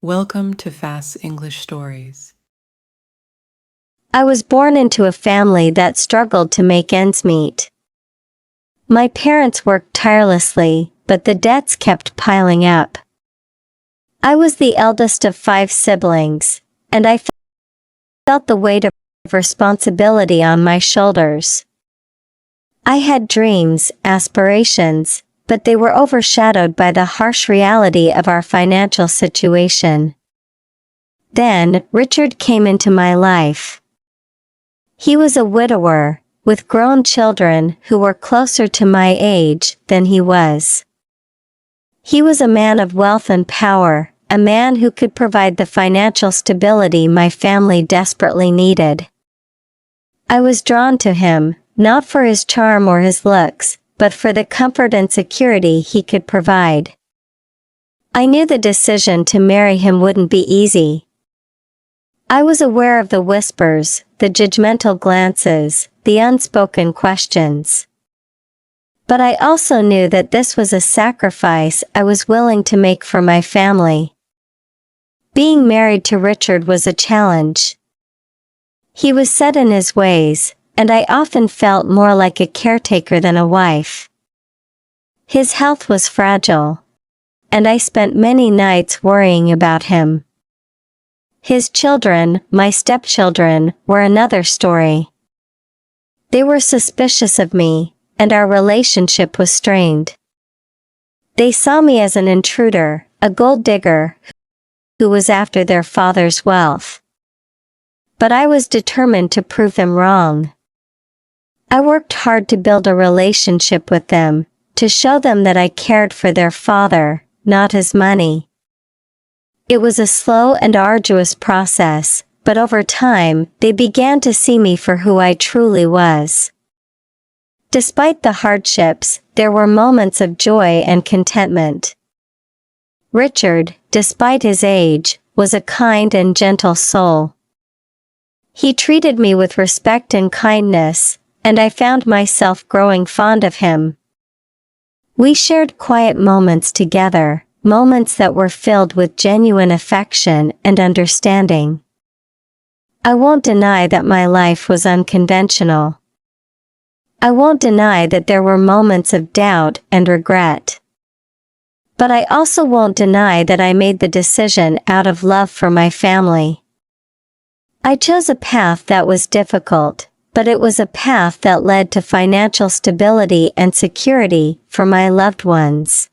Welcome to Fast English Stories. I was born into a family that struggled to make ends meet. My parents worked tirelessly, but the debts kept piling up. I was the eldest of 5 siblings, and I felt the weight of responsibility on my shoulders. I had dreams, aspirations, but they were overshadowed by the harsh reality of our financial situation. Then, Richard came into my life. He was a widower, with grown children who were closer to my age than he was. He was a man of wealth and power, a man who could provide the financial stability my family desperately needed. I was drawn to him, not for his charm or his looks, but for the comfort and security he could provide. I knew the decision to marry him wouldn't be easy. I was aware of the whispers, the judgmental glances, the unspoken questions. But I also knew that this was a sacrifice I was willing to make for my family. Being married to Richard was a challenge. He was set in his ways, and I often felt more like a caretaker than a wife. His health was fragile, and I spent many nights worrying about him. His children, my stepchildren, were another story. They were suspicious of me, and our relationship was strained. They saw me as an intruder, a gold digger, who was after their father's wealth. But I was determined to prove them wrong. I worked hard to build a relationship with them, to show them that I cared for their father, not his money. It was a slow and arduous process, but over time, they began to see me for who I truly was. Despite the hardships, there were moments of joy and contentment. Richard, despite his age, was a kind and gentle soul. He treated me with respect and kindness, and I found myself growing fond of him. We shared quiet moments together, moments that were filled with genuine affection and understanding. I won't deny that my life was unconventional. I won't deny that there were moments of doubt and regret. But I also won't deny that I made the decision out of love for my family. I chose a path that was difficult, but it was a path that led to financial stability and security for my loved ones.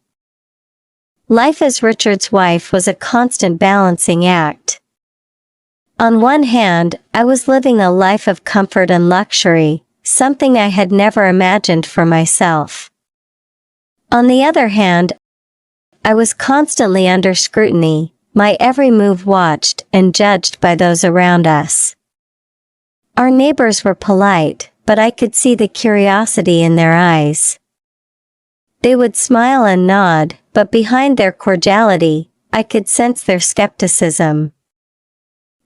Life as Richard's wife was a constant balancing act. On one hand, I was living a life of comfort and luxury, something I had never imagined for myself. On the other hand, I was constantly under scrutiny, my every move watched and judged by those around us. Our neighbors were polite, but I could see the curiosity in their eyes. They would smile and nod, but behind their cordiality, I could sense their skepticism.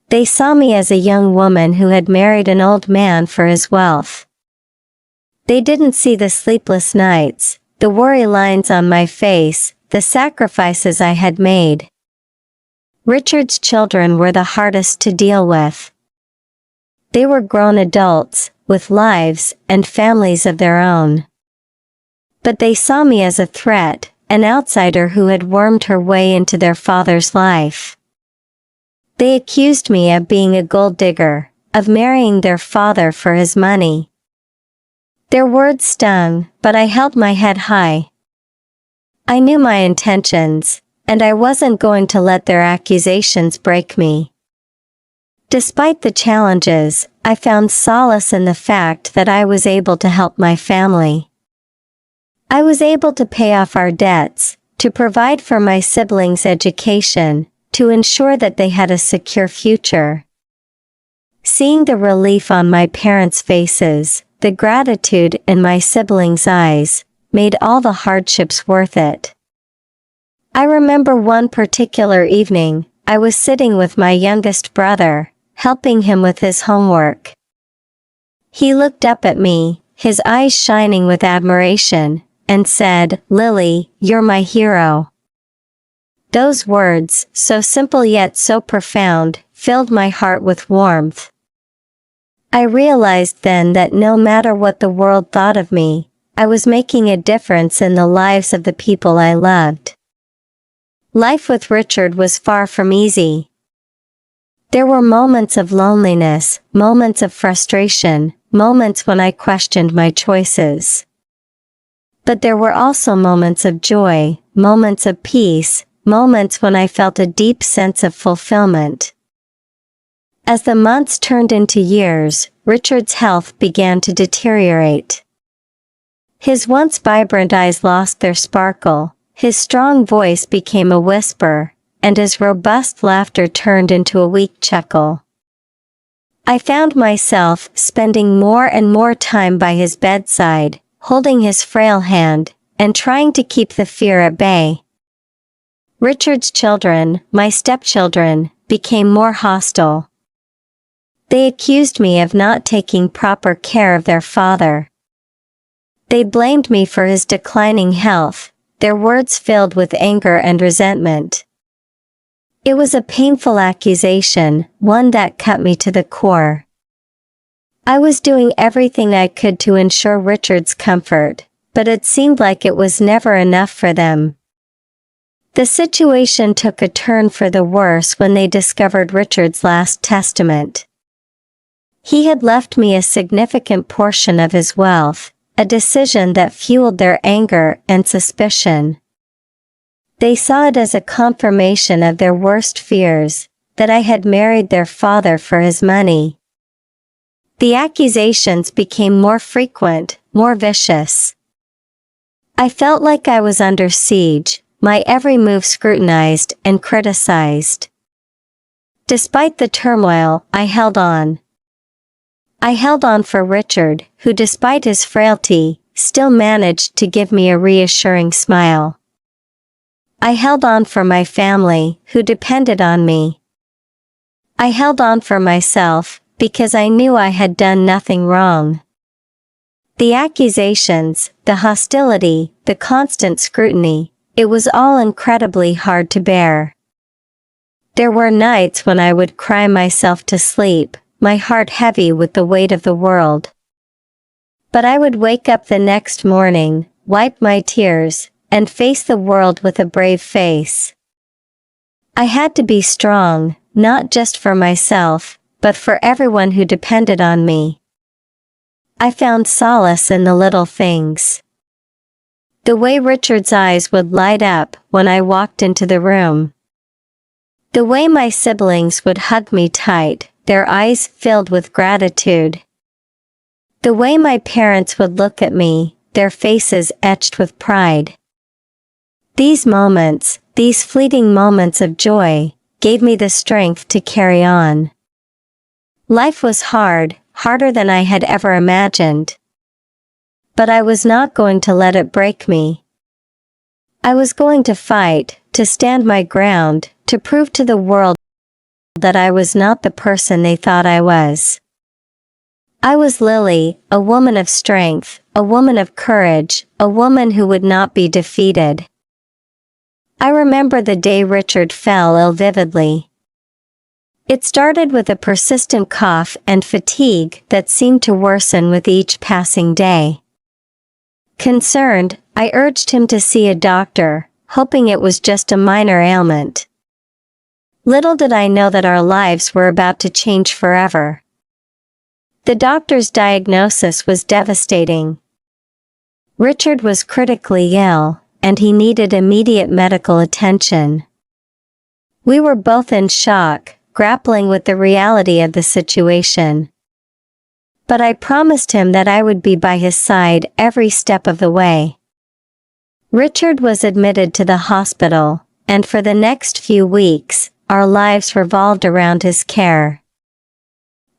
They saw me as a young woman who had married an old man for his wealth. They didn't see the sleepless nights, the worry lines on my face, the sacrifices I had made. Richard's children were the hardest to deal with. They were grown adults, with lives and families of their own. But they saw me as a threat, an outsider who had wormed her way into their father's life. They accused me of being a gold digger, of marrying their father for his money. Their words stung, but I held my head high. I knew my intentions, and I wasn't going to let their accusations break me. Despite the challenges, I found solace in the fact that I was able to help my family. I was able to pay off our debts, to provide for my siblings' education, to ensure that they had a secure future. Seeing the relief on my parents' faces, the gratitude in my siblings' eyes, made all the hardships worth it. I remember one particular evening, I was sitting with my youngest brother, helping him with his homework. He looked up at me, his eyes shining with admiration, and said, "Lily, you're my hero." Those words, so simple yet so profound, filled my heart with warmth. I realized then that no matter what the world thought of me, I was making a difference in the lives of the people I loved. Life with Richard was far from easy. There were moments of loneliness, moments of frustration, moments when I questioned my choices. But there were also moments of joy, moments of peace, moments when I felt a deep sense of fulfillment. As the months turned into years, Richard's health began to deteriorate. His once vibrant eyes lost their sparkle, his strong voice became a whisper, and his robust laughter turned into a weak chuckle. I found myself spending more and more time by his bedside, holding his frail hand, and trying to keep the fear at bay. Richard's children, my stepchildren, became more hostile. They accused me of not taking proper care of their father. They blamed me for his declining health, their words filled with anger and resentment. It was a painful accusation, one that cut me to the core. I was doing everything I could to ensure Richard's comfort, but it seemed like it was never enough for them. The situation took a turn for the worse when they discovered Richard's last testament. He had left me a significant portion of his wealth, a decision that fueled their anger and suspicion. They saw it as a confirmation of their worst fears, that I had married their father for his money. The accusations became more frequent, more vicious. I felt like I was under siege, my every move scrutinized and criticized. Despite the turmoil, I held on. I held on for Richard, who despite his frailty, still managed to give me a reassuring smile. I held on for my family, who depended on me. I held on for myself, because I knew I had done nothing wrong. The accusations, the hostility, the constant scrutiny, it was all incredibly hard to bear. There were nights when I would cry myself to sleep, my heart heavy with the weight of the world. But I would wake up the next morning, wipe my tears, and face the world with a brave face. I had to be strong, not just for myself, but for everyone who depended on me. I found solace in the little things. The way Richard's eyes would light up when I walked into the room. The way my siblings would hug me tight, their eyes filled with gratitude. The way my parents would look at me, their faces etched with pride. These moments, these fleeting moments of joy, gave me the strength to carry on. Life was hard, harder than I had ever imagined. But I was not going to let it break me. I was going to fight, to stand my ground, to prove to the world that I was not the person they thought I was. I was Lily, a woman of strength, a woman of courage, a woman who would not be defeated. I remember the day Richard fell ill vividly. It started with a persistent cough and fatigue that seemed to worsen with each passing day. Concerned, I urged him to see a doctor, hoping it was just a minor ailment. Little did I know that our lives were about to change forever. The doctor's diagnosis was devastating. Richard was critically ill, and he needed immediate medical attention. We were both in shock, grappling with the reality of the situation. But I promised him that I would be by his side every step of the way. Richard was admitted to the hospital, and for the next few weeks, our lives revolved around his care.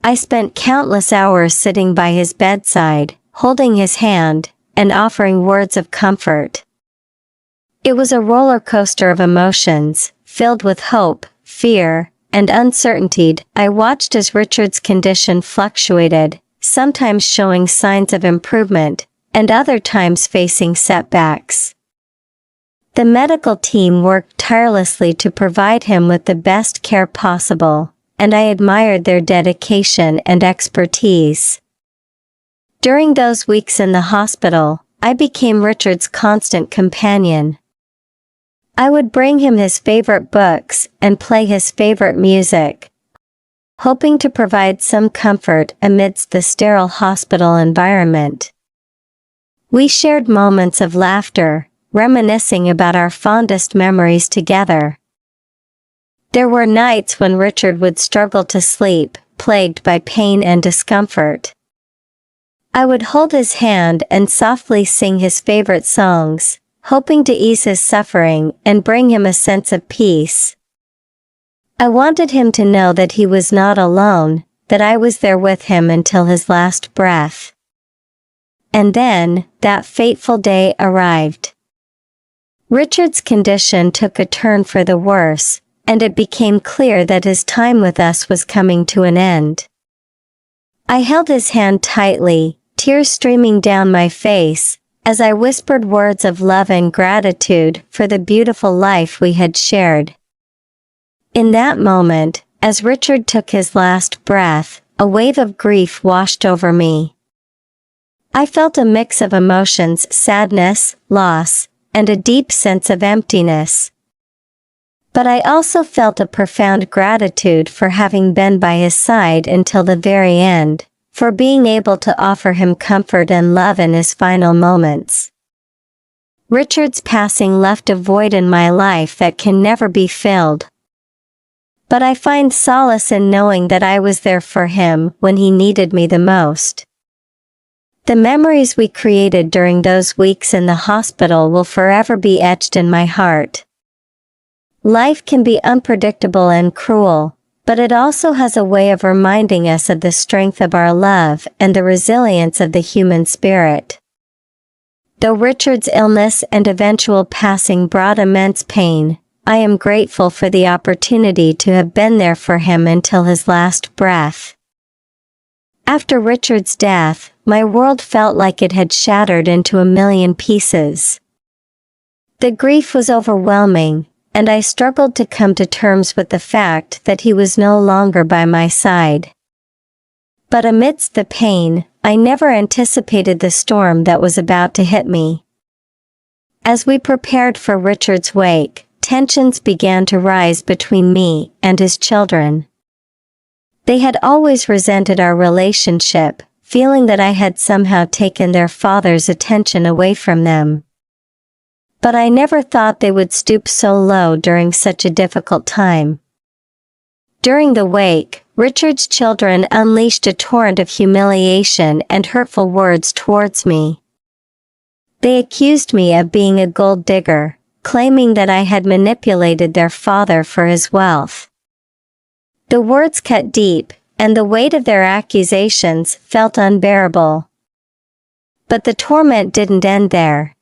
I spent countless hours sitting by his bedside, holding his hand, and offering words of comfort. It was a roller coaster of emotions, filled with hope, fear, and uncertainty. I watched as Richard's condition fluctuated, sometimes showing signs of improvement, and other times facing setbacks. The medical team worked tirelessly to provide him with the best care possible, and I admired their dedication and expertise. During those weeks in the hospital, I became Richard's constant companion. I would bring him his favorite books and play his favorite music, hoping to provide some comfort amidst the sterile hospital environment. We shared moments of laughter, reminiscing about our fondest memories together. There were nights when Richard would struggle to sleep, plagued by pain and discomfort. I would hold his hand and softly sing his favorite songs, hoping to ease his suffering and bring him a sense of peace. I wanted him to know that he was not alone, that I was there with him until his last breath. And then, that fateful day arrived. Richard's condition took a turn for the worse, and it became clear that his time with us was coming to an end. I held his hand tightly, tears streaming down my face, as I whispered words of love and gratitude for the beautiful life we had shared. In that moment, as Richard took his last breath, a wave of grief washed over me. I felt a mix of emotions: sadness, loss, and a deep sense of emptiness. But I also felt a profound gratitude for having been by his side until the very end, for being able to offer him comfort and love in his final moments. Richard's passing left a void in my life that can never be filled. But I find solace in knowing that I was there for him when he needed me the most. The memories we created during those weeks in the hospital will forever be etched in my heart. Life can be unpredictable and cruel, but it also has a way of reminding us of the strength of our love and the resilience of the human spirit. Though Richard's illness and eventual passing brought immense pain, I am grateful for the opportunity to have been there for him until his last breath. After Richard's death, my world felt like it had shattered into a million pieces. The grief was overwhelming, and I struggled to come to terms with the fact that he was no longer by my side. But amidst the pain, I never anticipated the storm that was about to hit me. As we prepared for Richard's wake, tensions began to rise between me and his children. They had always resented our relationship, feeling that I had somehow taken their father's attention away from them. But I never thought they would stoop so low during such a difficult time. During the wake, Richard's children unleashed a torrent of humiliation and hurtful words towards me. They accused me of being a gold digger, claiming that I had manipulated their father for his wealth. The words cut deep, and the weight of their accusations felt unbearable. But the torment didn't end there.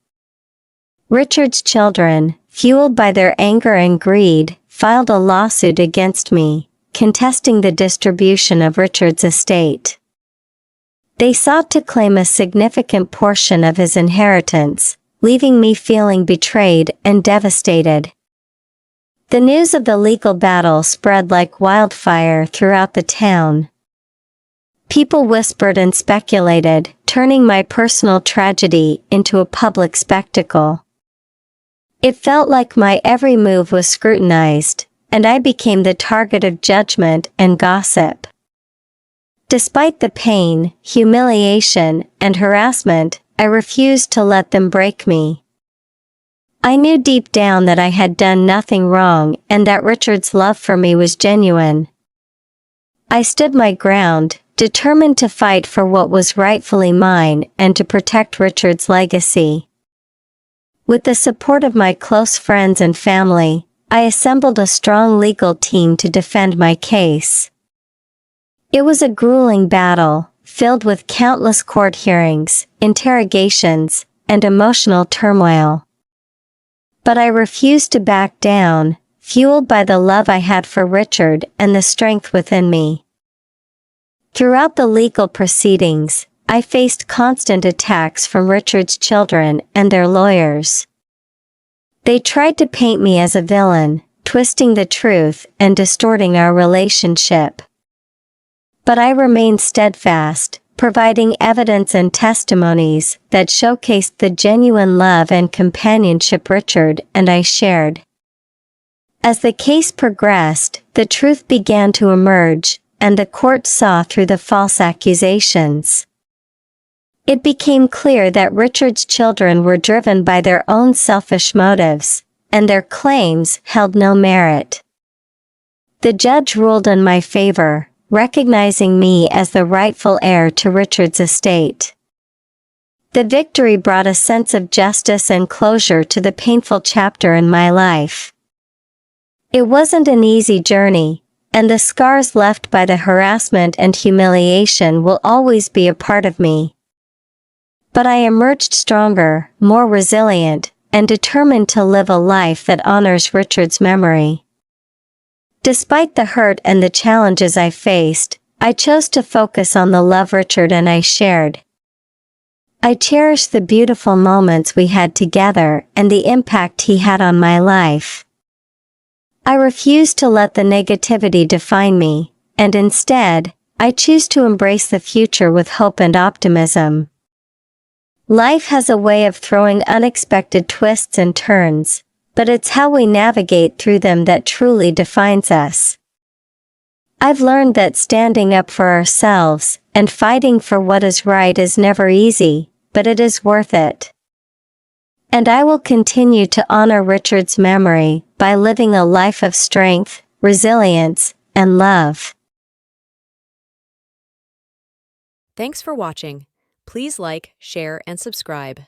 Richard's children, fueled by their anger and greed, filed a lawsuit against me, contesting the distribution of Richard's estate. They sought to claim a significant portion of his inheritance, leaving me feeling betrayed and devastated. The news of the legal battle spread like wildfire throughout the town. People whispered and speculated, turning my personal tragedy into a public spectacle. It felt like my every move was scrutinized, and I became the target of judgment and gossip. Despite the pain, humiliation, and harassment, I refused to let them break me. I knew deep down that I had done nothing wrong and that Richard's love for me was genuine. I stood my ground, determined to fight for what was rightfully mine and to protect Richard's legacy. With the support of my close friends and family, I assembled a strong legal team to defend my case. It was a grueling battle, filled with countless court hearings, interrogations, and emotional turmoil. But I refused to back down, fueled by the love I had for Richard and the strength within me. Throughout the legal proceedings, I faced constant attacks from Richard's children and their lawyers. They tried to paint me as a villain, twisting the truth and distorting our relationship. But I remained steadfast, providing evidence and testimonies that showcased the genuine love and companionship Richard and I shared. As the case progressed, the truth began to emerge, and the court saw through the false accusations. It became clear that Richard's children were driven by their own selfish motives, and their claims held no merit. The judge ruled in my favor, recognizing me as the rightful heir to Richard's estate. The victory brought a sense of justice and closure to the painful chapter in my life. It wasn't an easy journey, and the scars left by the harassment and humiliation will always be a part of me. But I emerged stronger, more resilient, and determined to live a life that honors Richard's memory. Despite the hurt and the challenges I faced, I chose to focus on the love Richard and I shared. I cherish the beautiful moments we had together and the impact he had on my life. I refuse to let the negativity define me, and instead, I choose to embrace the future with hope and optimism. Life has a way of throwing unexpected twists and turns, but it's how we navigate through them that truly defines us. I've learned that standing up for ourselves and fighting for what is right is never easy, but it is worth it. And I will continue to honor Richard's memory by living a life of strength, resilience, and love. Thanks for watching. Please like, share, and subscribe.